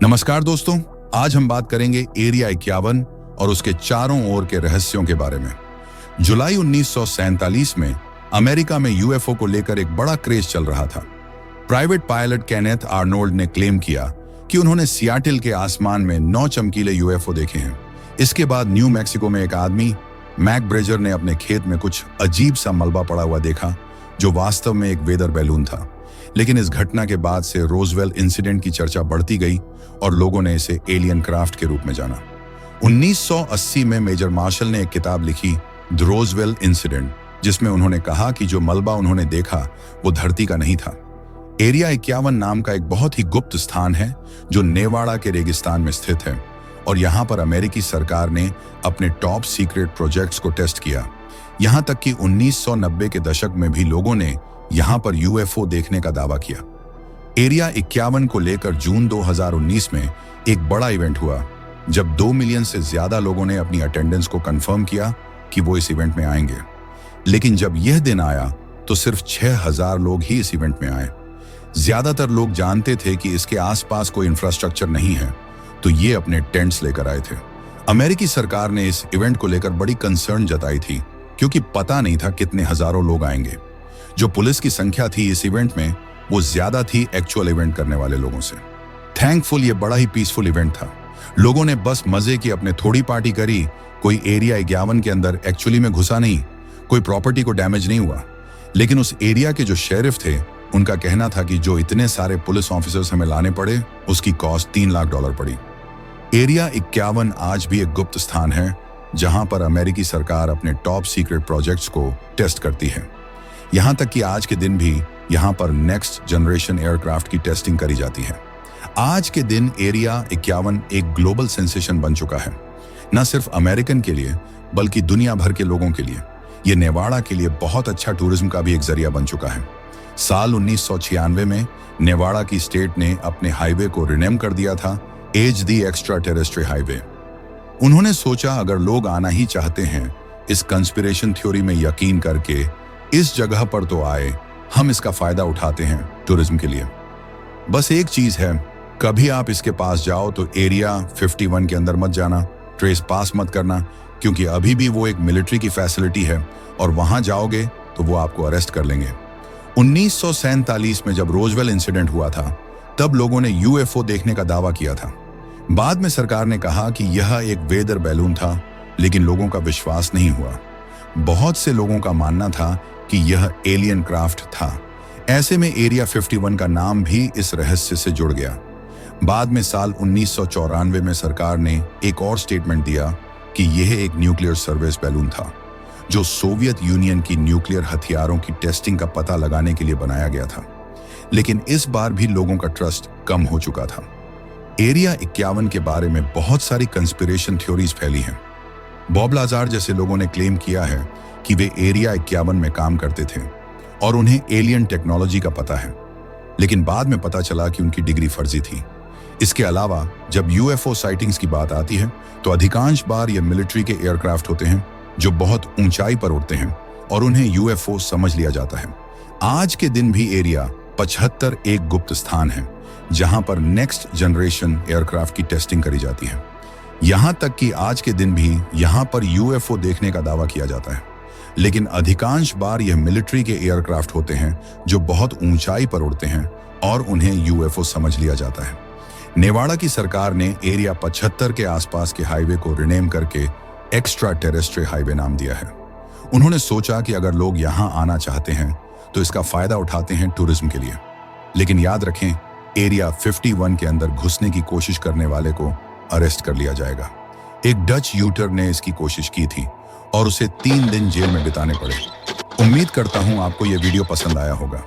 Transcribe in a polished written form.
नमस्कार दोस्तों, आज हम बात करेंगे एरिया 51 और उसके चारों ओर के रहस्यों के बारे में। जुलाई 1947 में अमेरिका में यूएफओ को लेकर एक बड़ा क्रेज चल रहा था। प्राइवेट पायलट केनेथ आर्नोल्ड ने क्लेम किया कि उन्होंने सियाटल के आसमान में 9 चमकीले यूएफओ देखे हैं। इसके बाद न्यू मैक्सिको में एक आदमी मैक ब्रेजर ने अपने खेत में कुछ अजीब सा मलबा पड़ा हुआ देखा, जो वास्तव में एक वेदर बैलून था। लेकिन इस घटना के बाद से रोजवेल इंसिडेंट की चर्चा बढ़ती गई और लोगों ने इसे एलियन क्राफ्ट के रूप में जाना। 1980 में मेजर मार्शल ने एक किताब लिखी, द रोजवेल इंसिडेंट, जिसमें उन्होंने कहा कि जो मलबा उन्होंने देखा वो धरती का नहीं था। एरिया 51 नाम का एक बहुत ही गुप्त स्थान है जो नेवाड़ा के रेगिस्तान में स्थित है और यहाँ पर अमेरिकी सरकार ने अपने टॉप सीक्रेट प्रोजेक्ट्स को टेस्ट किया। यहाँ तक कि 1990 के दशक में भी लोगों ने यहाँ पर यूएफओ देखने का दावा किया। एरिया 51 को लेकर जून 2019 में एक बड़ा इवेंट हुआ, जब 2 मिलियन से ज्यादा लोगों ने अपनी अटेंडेंस को कंफर्म किया कि वो इस इवेंट में आएंगे। लेकिन जब यह दिन आया तो सिर्फ 6000 लोग ही इस इवेंट में आए। ज्यादातर लोग जानते थे कि इसके आसपास कोई इंफ्रास्ट्रक्चर नहीं है, तो ये अपने टेंट्स लेकर आए थे। अमेरिकी सरकार ने इस इवेंट को लेकर बड़ी कंसर्न जताई थी, क्योंकि पता नहीं था कितने हजारों लोग आएंगे। जो पुलिस की संख्या थी इस इवेंट में, वो ज्यादा थी एक्चुअल इवेंट करने वाले लोगों से। थैंकफुल ये बड़ा ही पीसफुल इवेंट था। लोगों ने बस मजे की अपने थोड़ी पार्टी करी। कोई एरिया 51 के अंदर एक्चुअली में घुसा नहीं, कोई प्रॉपर्टी को डैमेज नहीं हुआ। लेकिन उस एरिया के जो शेरिफ थे, उनका कहना था कि जो इतने सारे पुलिस ऑफिसर्स हमें लाने पड़े, उसकी कॉस्ट $3 लाख पड़ी। एरिया 51 आज भी एक गुप्त स्थान है जहां पर अमेरिकी सरकार अपने टॉप सीक्रेट प्रोजेक्ट्स को टेस्ट करती है। यहां तक कि आज के दिन भी यहां पर नेक्स्ट जनरेशन एयरक्राफ्ट की टेस्टिंग करी जाती है। आज के दिन एरिया 51 एक ग्लोबल सेंसेशन बन चुका है, न सिर्फ अमेरिकन के लिए बल्कि दुनिया भर के लोगों के लिए। यह नेवाड़ा के लिए बहुत अच्छा टूरिज्म का भी एक जरिया बन चुका है। साल 1996 में नेवाड़ा की स्टेट ने अपने हाईवे को रिनेम कर दिया था एज द एक्स्ट्रा टेरेस्ट्री हाईवे। उन्होंने सोचा, अगर लोग आना ही चाहते हैं इस कंस्पिरेशन थ्योरी में यकीन करके इस जगह पर, तो आए, हम इसका फायदा उठाते हैं टूरिज्म के लिए। बस एक चीज है, कभी आप इसके पास जाओ तो एरिया 51 के अंदर मत जाना, ट्रेस पास मत करना, क्योंकि अभी भी वो एक मिलिट्री की फैसिलिटी है और वहां जाओगे तो वो आपको अरेस्ट कर लेंगे। 1947 में जब रोजवेल इंसिडेंट हुआ था, तब लोगों ने यूएफओ देखने का दावा किया था। बाद में सरकार ने कहा कि यह एक वेदर बैलून था, लेकिन लोगों का विश्वास नहीं हुआ। बहुत से लोगों का मानना था कि यह एलियन क्राफ्ट था। ऐसे में एरिया 51 का नाम भी इस रहस्य से जुड़ गया। बाद में साल 1994 में सरकार ने एक और स्टेटमेंट दिया कि यह एक न्यूक्लियर सर्विस बैलून था, जो सोवियत यूनियन की न्यूक्लियर हथियारों की टेस्टिंग का पता लगाने के लिए बनाया गया था। लेकिन इस बार भी लोगों का ट्रस्ट कम हो चुका था। एरिया 51 के बारे में बहुत सारी कंस्पिरेशन थ्योरीज फैली हैं। बॉब लाजार जैसे लोगों ने क्लेम किया है कि वे एरिया 51 में काम करते थे और उन्हें एलियन टेक्नोलॉजी का पता है, लेकिन बाद में पता चला कि उनकी डिग्री फर्जी थी। इसके अलावा जब यूएफओ साइटिंग्स की बात आती है तो अधिकांश बार ये मिलिट्री के एयरक्राफ्ट होते हैं जो बहुत ऊंचाई पर उड़ते हैं और उन्हें यूएफओ समझ लिया जाता है। आज के दिन भी एरिया 75 एक गुप्त स्थान है जहां पर नेक्स्ट जनरेशन एयरक्राफ्ट की टेस्टिंग करी जाती है। यहां तक कि आज के दिन भी यहां पर यूएफओ देखने का दावा किया जाता है, लेकिन अधिकांश बार यह मिलिट्री के एयरक्राफ्ट होते हैं जो बहुत ऊंचाई पर उड़ते हैं और उन्हें यूएफओ समझ लिया जाता है। नेवाड़ा की सरकार ने एरिया 75 के आसपास के हाईवे को रिनेम करके एक्स्ट्रा टेरेस्ट्री हाईवे नाम दिया है। उन्होंने सोचा कि अगर लोग यहां आना चाहते हैं तो इसका फायदा उठाते हैं टूरिज्म के लिए। लेकिन याद रखें, एरिया 51 के अंदर घुसने की कोशिश करने वाले को अरेस्ट कर लिया जाएगा। एक डच यूटर ने इसकी कोशिश की थी और उसे 3 दिन जेल में बिताने पड़े। उम्मीद करता हूं आपको यह वीडियो पसंद आया होगा।